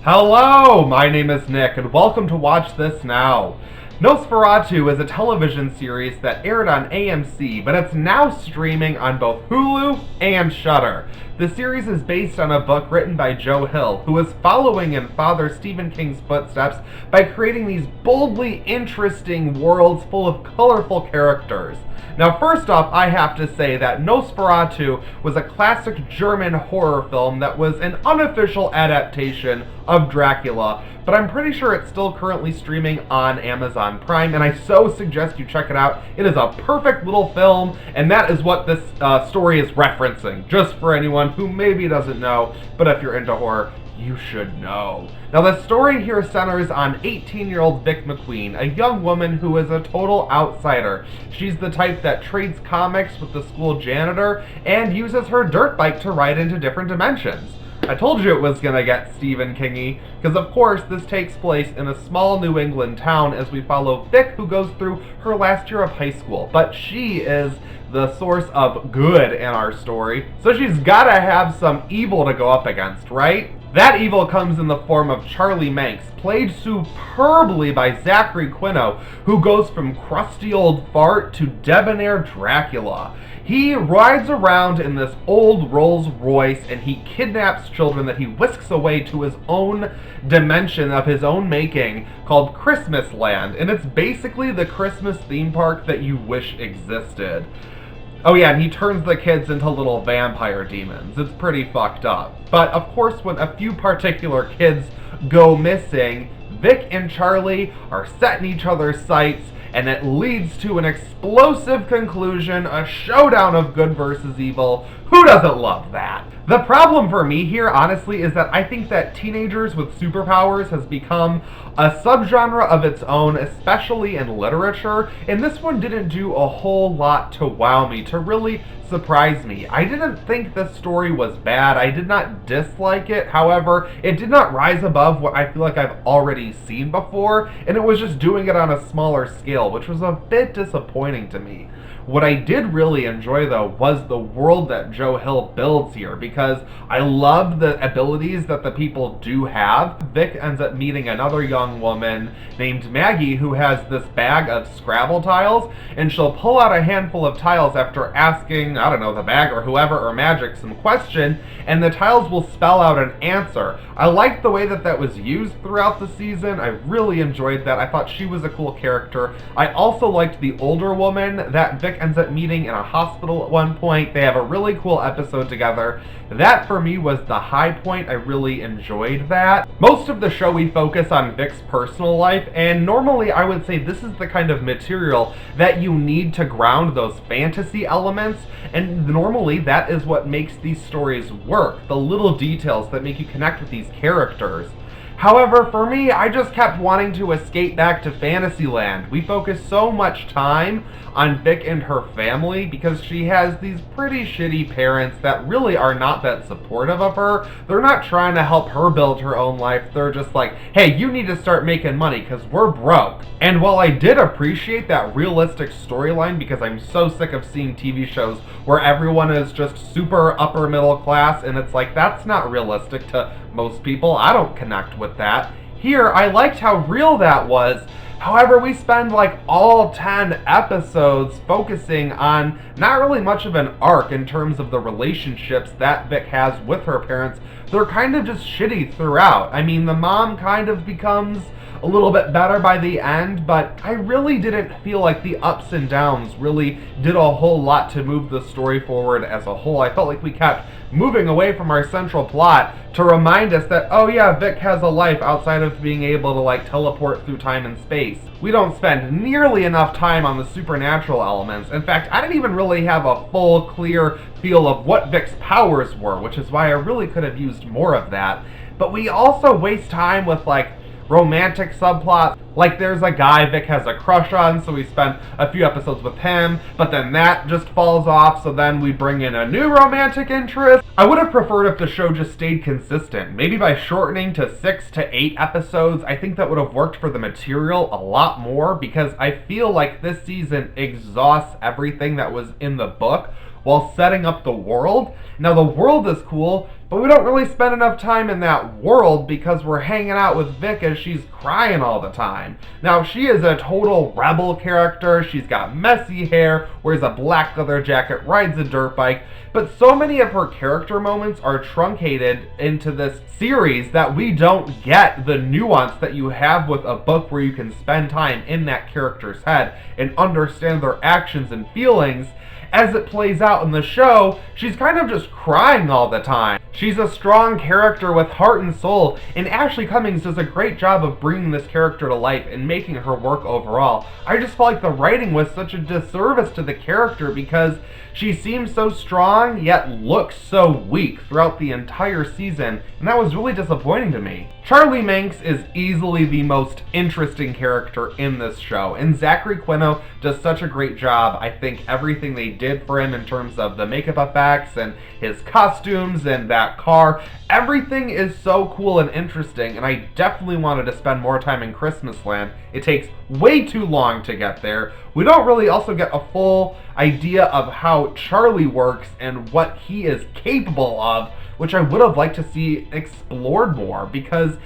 Hello, my name is Nick, and welcome to Watch This Now. NOS4A2 is a television series that aired on AMC, but it's now streaming on both Hulu and Shudder. The series is based on a book written by Joe Hill, who is following in Father Stephen King's footsteps by creating these boldly interesting worlds full of colorful characters. Now, first off, I have to say that NOS4A2 was a classic German horror film that was an unofficial adaptation of Dracula, but I'm pretty sure it's still currently streaming on Amazon Prime, and I so suggest you check it out. It is a perfect little film, and that is what this story is referencing, just for anyone who maybe doesn't know, but if you're into horror, you should know. Now, the story here centers on 18-year-old Vic McQueen, a young woman who is a total outsider. She's the type that trades comics with the school janitor and uses her dirt bike to ride into different dimensions. I told you it was gonna get Stephen King-y, because of course this takes place in a small New England town as we follow Vic, who goes through her last year of high school. But she is the source of good in our story, so she's gotta have some evil to go up against, right? That evil comes in the form of Charlie Manx, played superbly by Zachary Quino, who goes from crusty old fart to debonair Dracula. He rides around in this old Rolls Royce and he kidnaps children that he whisks away to his own dimension of his own making called Christmasland, and it's basically the Christmas theme park that you wish existed. Oh yeah, and he turns the kids into little vampire demons. It's pretty fucked up. But of course, when a few particular kids go missing, Vic and Charlie are set in each other's sights, and it leads to an explosive conclusion, a showdown of good versus evil. Who doesn't love that? The problem for me here, honestly, is that I think that teenagers with superpowers has become a subgenre of its own, especially in literature, and this one didn't do a whole lot to wow me, to really surprise me. I didn't think the story was bad. I did not dislike it. However, it did not rise above what I feel like I've already seen before, and it was just doing it on a smaller scale, which was a bit disappointing to me. What I did really enjoy, though, was the world that Joe Hill builds here, because I love the abilities that the people do have. Vic ends up meeting another young woman named Maggie who has this bag of Scrabble tiles, and she'll pull out a handful of tiles after asking, I don't know, the bag or whoever or Magic some question, and the tiles will spell out an answer. I liked the way that that was used throughout the season. I really enjoyed that. I thought she was a cool character. I also liked the older woman that Vic ends up meeting in a hospital at one point. They have a really cool episode together. That for me was the high point. I really enjoyed that. Most of the show we focus on Vic's personal life, and normally I would say this is the kind of material that you need to ground those fantasy elements, and normally that is what makes these stories work, the little details that make you connect with these characters. However, for me, I just kept wanting to escape back to Fantasyland. We focus so much time on Vic and her family because she has these pretty shitty parents that really are not that supportive of her. They're not trying to help her build her own life. They're just like, hey, you need to start making money because we're broke. And while I did appreciate that realistic storyline, because I'm so sick of seeing TV shows where everyone is just super upper middle class, and it's like, that's not realistic to most people. I don't connect with that. Here, I liked how real that was. However, we spend like all 10 episodes focusing on not really much of an arc in terms of the relationships that Vic has with her parents. They're kind of just shitty throughout. I mean, the mom kind of becomes a little bit better by the end, but I really didn't feel like the ups and downs really did a whole lot to move the story forward as a whole. I felt like we kept moving away from our central plot to remind us that, oh yeah, Vic has a life outside of being able to like teleport through time and space. We don't spend nearly enough time on the supernatural elements. In fact, I didn't even really have a full, clear feel of what Vic's powers were, which is why I really could have used more of that. But we also waste time with like romantic subplot. Like there's a guy Vic has a crush on, so we spend a few episodes with him, but then that just falls off, so then we bring in a new romantic interest. I would have preferred if the show just stayed consistent. Maybe by shortening to 6 to 8 episodes, I think that would have worked for the material a lot more, because I feel like this season exhausts everything that was in the book while setting up the world. Now the world is cool, but we don't really spend enough time in that world because we're hanging out with Vic as she's crying all the time. Now, she is a total rebel character. She's got messy hair, wears a black leather jacket, rides a dirt bike, but so many of her character moments are truncated into this series that we don't get the nuance that you have with a book where you can spend time in that character's head and understand their actions and feelings. As it plays out in the show, she's kind of just crying all the time. She's a strong character with heart and soul, and Ashley Cummings does a great job of bringing this character to life and making her work overall. I just felt like the writing was such a disservice to the character because she seems so strong, yet looks so weak throughout the entire season, and that was really disappointing to me. Charlie Manx is easily the most interesting character in this show, and Zachary Quino does such a great job. I think everything they did for him in terms of the makeup effects and his costumes and that car, everything is so cool and interesting, and I definitely wanted to spend more time in Christmasland. It takes way too long to get there. We don't really also get a full idea of how Charlie works and what he is capable of, which I would have liked to see explored more, because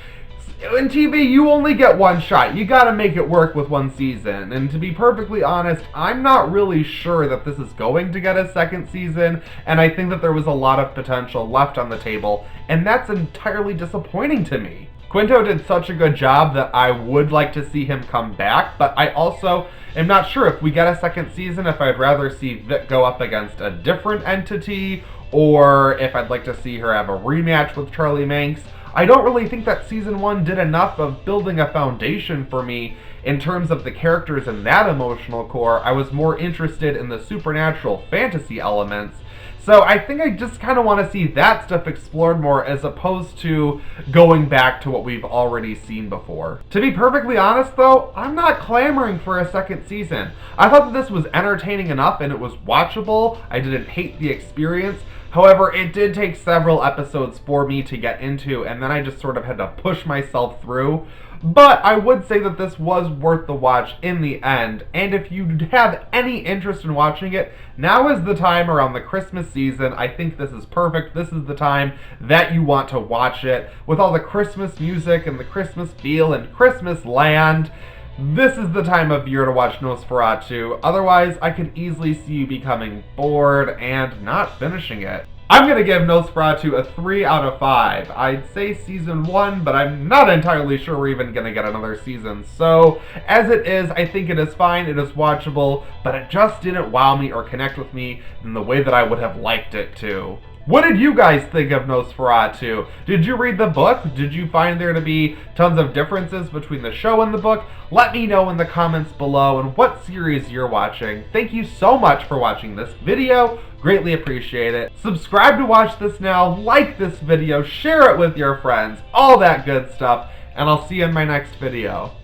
in TV, you only get one shot. You gotta make it work with one season. And to be perfectly honest, I'm not really sure that this is going to get a second season, and I think that there was a lot of potential left on the table, and that's entirely disappointing to me. Quinto did such a good job that I would like to see him come back, but I also am not sure if we get a second season, if I'd rather see Vic go up against a different entity, or if I'd like to see her have a rematch with Charlie Manx. I don't really think that season 1 did enough of building a foundation for me in terms of the characters and that emotional core. I was more interested in the supernatural fantasy elements. So I think I just kind of want to see that stuff explored more as opposed to going back to what we've already seen before. To be perfectly honest though, I'm not clamoring for a second season. I thought that this was entertaining enough and it was watchable. I didn't hate the experience. However, it did take several episodes for me to get into, and then I just sort of had to push myself through. But I would say that this was worth the watch in the end, and if you have any interest in watching it, now is the time around the Christmas season. I think this is perfect. This is the time that you want to watch it, with all the Christmas music and the Christmas feel and Christmasland. This is the time of year to watch NOS4A2, otherwise I could easily see you becoming bored and not finishing it. I'm going to give NOS4A2 a 3 out of 5. I'd say season 1, but I'm not entirely sure we're even going to get another season. So, as it is, I think it is fine, it is watchable, but it just didn't wow me or connect with me in the way that I would have liked it to. What did you guys think of NOS4A2? Did you read the book? Did you find there to be tons of differences between the show and the book? Let me know in the comments below and what series you're watching. Thank you so much for watching this video. Greatly appreciate it. Subscribe to watch this now, like this video, share it with your friends, all that good stuff, and I'll see you in my next video.